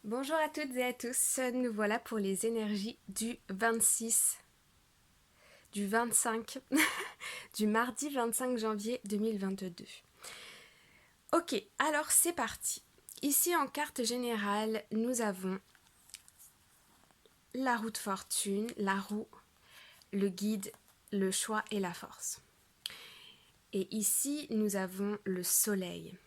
Bonjour à toutes et à tous, nous voilà pour les énergies du 26, du 25, du mardi 25 janvier 2022. Ok, alors c'est parti. Ici en carte générale, nous avons la roue de fortune, la roue, le guide, le choix et la force. Et ici, nous avons le soleil.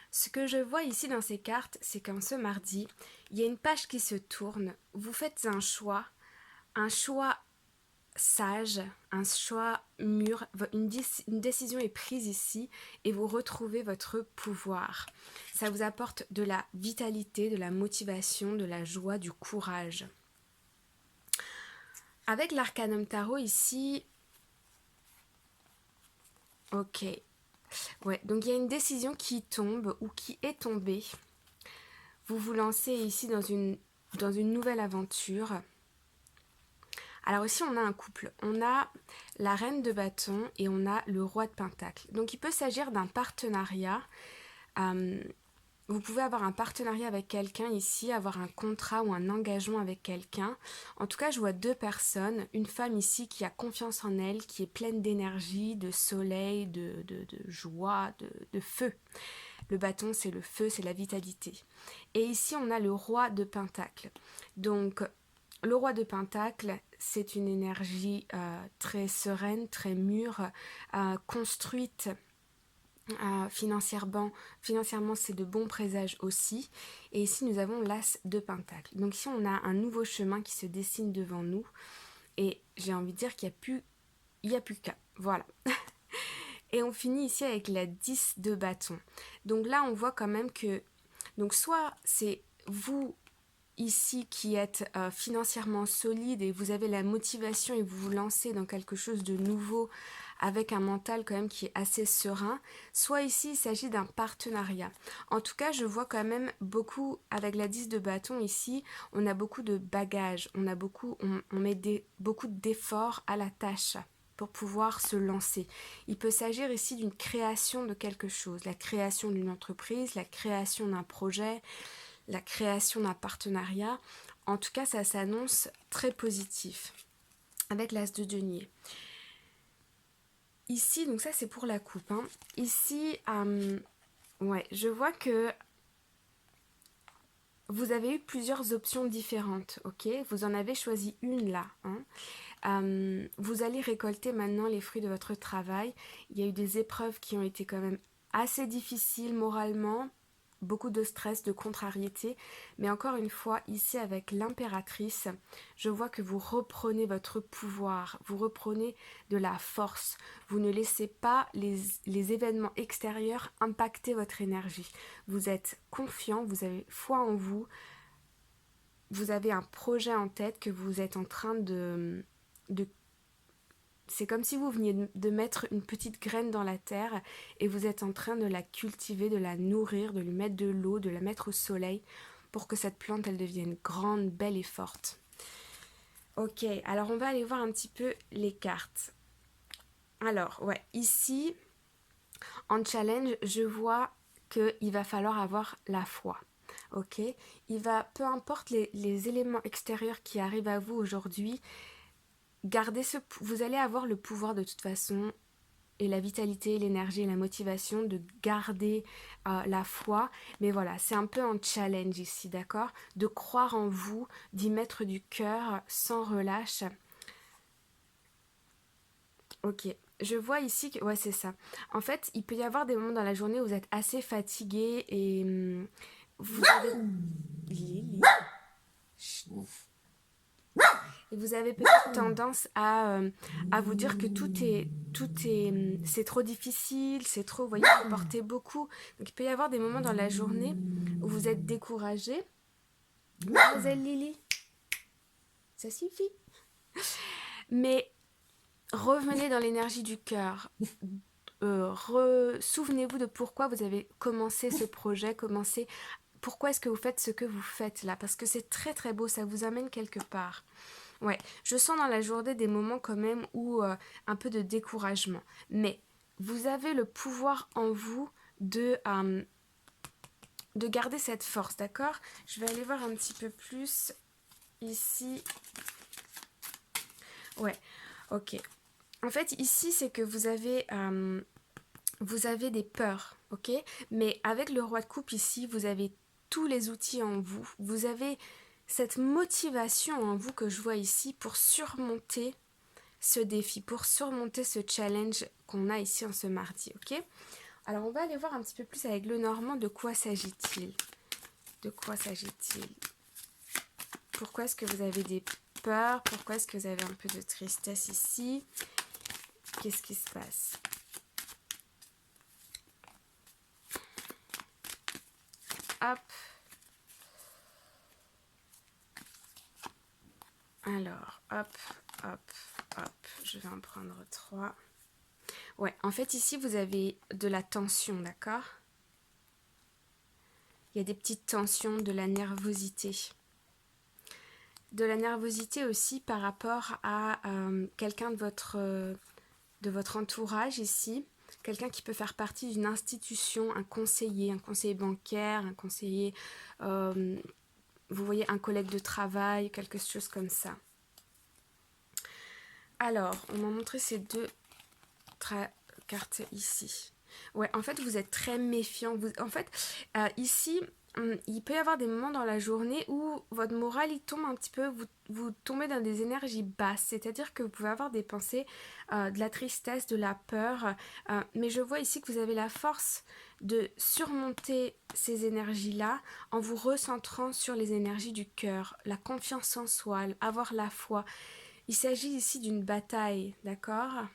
Ce que je vois ici dans ces cartes, c'est qu'en ce mardi, il y a une page qui se tourne, vous faites un choix sage, un choix mûr, une décision est prise ici et vous retrouvez votre pouvoir. Ça vous apporte de la vitalité, de la motivation, de la joie, du courage. Avec l'arcanum tarot ici, ok, ouais, donc il y a une décision qui tombe ou qui est tombée. Vous vous lancez ici dans une nouvelle aventure. Alors ici on a un couple, on a la reine de bâton et on a le roi de pentacle. Donc il peut s'agir d'un partenariat. Vous pouvez avoir un partenariat avec quelqu'un ici, avoir un contrat ou un engagement avec quelqu'un. En tout cas, je vois deux personnes, une femme ici qui a confiance en elle, qui est pleine d'énergie, de soleil, de joie, de feu. Le bâton, c'est le feu, c'est la vitalité. Et ici, on a le roi de pentacle. Donc, le roi de pentacle, c'est une énergie très sereine, très mûre, construite financièrement, c'est de bons présages aussi. Et ici, nous avons l'as de pentacle. Donc ici, on a un nouveau chemin qui se dessine devant nous. Et j'ai envie de dire qu'il n'y a plus qu'à. Voilà. Et on finit ici avec la 10 de bâton. Donc là, on voit quand même que... Donc soit c'est vous ici qui êtes financièrement solide et vous avez la motivation et vous vous lancez dans quelque chose de nouveau avec un mental quand même qui est assez serein, soit ici il s'agit d'un partenariat. En tout cas, je vois quand même beaucoup, avec la 10 de bâton ici, on a beaucoup de bagages, on met beaucoup d'efforts à la tâche pour pouvoir se lancer. Il peut s'agir ici d'une création de quelque chose, la création d'une entreprise, la création d'un projet, la création d'un partenariat. En tout cas, ça s'annonce très positif avec l'as de denier. Ici, donc ça c'est pour la coupe. Hein. Ici, ouais, je vois que vous avez eu plusieurs options différentes, ok? Vous en avez choisi une là. Hein. Vous allez récolter maintenant les fruits de votre travail. Il y a eu des épreuves qui ont été quand même assez difficiles moralement, beaucoup de stress, de contrariété, mais encore une fois, ici avec l'impératrice, je vois que vous reprenez votre pouvoir, vous reprenez de la force, vous ne laissez pas les événements extérieurs impacter votre énergie. Vous êtes confiant, vous avez foi en vous, vous avez un projet en tête que vous êtes en train de c'est comme si vous veniez de mettre une petite graine dans la terre et vous êtes en train de la cultiver, de la nourrir, de lui mettre de l'eau, de la mettre au soleil pour que cette plante elle devienne grande, belle et forte. Ok, alors on va aller voir un petit peu les cartes. Alors, ouais, ici, en challenge, je vois qu'il va falloir avoir la foi. Ok, peu importe les éléments extérieurs qui arrivent à vous aujourd'hui, vous allez avoir le pouvoir de toute façon et la vitalité, l'énergie et la motivation de garder la foi. Mais voilà, c'est un peu un challenge ici, d'accord? De croire en vous, d'y mettre du cœur sans relâche. Ok, je vois ici que... Ouais, c'est ça. En fait, il peut y avoir des moments dans la journée où vous êtes assez fatigué et vous avez... Lily. Et vous avez peut-être tendance à vous dire que c'est trop difficile, c'est trop, vous voyez, vous portez beaucoup. Donc il peut y avoir des moments dans la journée où vous êtes découragé. Mademoiselle Lily, ça suffit. Mais revenez dans l'énergie du cœur. Souvenez-vous de pourquoi vous avez commencé ce projet, pourquoi est-ce que vous faites ce que vous faites là, parce que c'est très très beau, ça vous amène quelque part. Ouais, je sens dans la journée des moments quand même où un peu de découragement. Mais vous avez le pouvoir en vous de de garder cette force, d'accord? Je vais aller voir un petit peu plus ici. Ouais, ok. En fait, ici, c'est que vous avez des peurs, ok? Mais avec le roi de coupe ici, vous avez tous les outils en vous. Vous avez cette motivation en vous que je vois ici pour surmonter ce défi, pour surmonter ce challenge qu'on a ici en ce mardi, ok? Alors, on va aller voir un petit peu plus avec le Normand de quoi s'agit-il? De quoi s'agit-il? Pourquoi est-ce que vous avez des peurs? Pourquoi est-ce que vous avez un peu de tristesse ici? Qu'est-ce qui se passe? Hop. Alors, hop, hop, hop. Je vais en prendre 3. Ouais, en fait, ici, vous avez de la tension, d'accord? Il y a des petites tensions, de la nervosité. De la nervosité aussi par rapport à quelqu'un de votre entourage ici. Quelqu'un qui peut faire partie d'une institution, un conseiller bancaire, un conseiller, vous voyez, un collègue de travail, quelque chose comme ça. Alors, on m'a montré ces deux cartes ici. Ouais, en fait, vous êtes très méfiant. En fait, ici, il peut y avoir des moments dans la journée où votre morale, il tombe un petit peu, vous tombez dans des énergies basses. C'est-à-dire que vous pouvez avoir des pensées, de la tristesse, de la peur. Mais je vois ici que vous avez la force de surmonter ces énergies-là en vous recentrant sur les énergies du cœur, la confiance en soi, avoir la foi. Il s'agit ici d'une bataille, d'accord?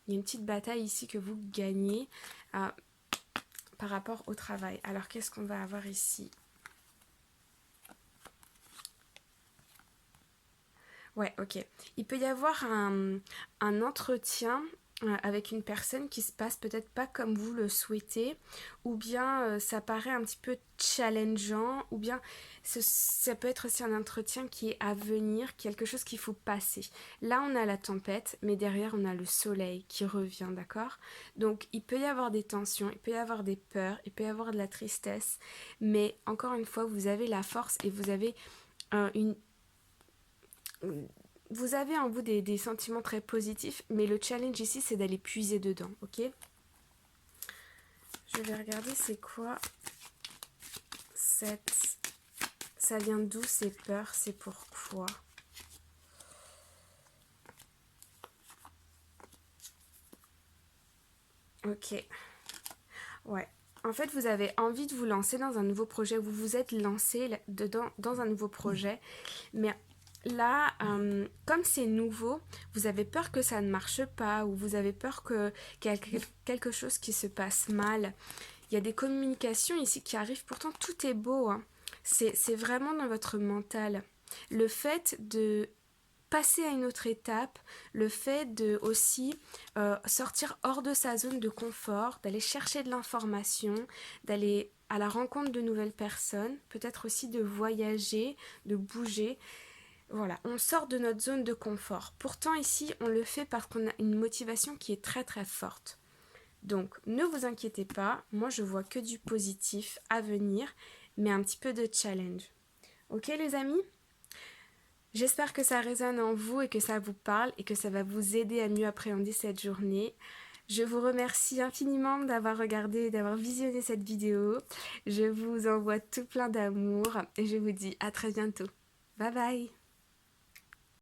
Il y a une petite bataille ici que vous gagnez par rapport au travail. Alors, qu'est-ce qu'on va avoir ici? Ouais, ok. Il peut y avoir un entretien avec une personne qui se passe peut-être pas comme vous le souhaitez, ou bien ça paraît un petit peu challengeant, ou bien ça peut être aussi un entretien qui est à venir, quelque chose qu'il faut passer. Là, on a la tempête, mais derrière, on a le soleil qui revient, d'accord? Donc, il peut y avoir des tensions, il peut y avoir des peurs, il peut y avoir de la tristesse, mais encore une fois, vous avez la force et vous avez une vous avez en vous des sentiments très positifs, mais le challenge ici, c'est d'aller puiser dedans, ok? Je vais regarder c'est quoi cette... Ça vient d'où ces peurs, c'est pourquoi? Ok, ouais. En fait, vous avez envie de vous lancer dans un nouveau projet, vous vous êtes lancé dedans, dans un nouveau projet, mais là, comme c'est nouveau, vous avez peur que ça ne marche pas ou vous avez peur qu'il y ait quelque chose qui se passe mal. Il y a des communications ici qui arrivent, pourtant tout est beau, hein. C'est vraiment dans votre mental. Le fait de passer à une autre étape, le fait de aussi sortir hors de sa zone de confort, d'aller chercher de l'information, d'aller à la rencontre de nouvelles personnes, peut-être aussi de voyager, de bouger. Voilà, on sort de notre zone de confort. Pourtant ici, on le fait parce qu'on a une motivation qui est très très forte. Donc, ne vous inquiétez pas, moi je vois que du positif à venir, mais un petit peu de challenge. Ok les amis? J'espère que ça résonne en vous et que ça vous parle et que ça va vous aider à mieux appréhender cette journée. Je vous remercie infiniment d'avoir regardé, d'avoir visionné cette vidéo. Je vous envoie tout plein d'amour et je vous dis à très bientôt. Bye bye!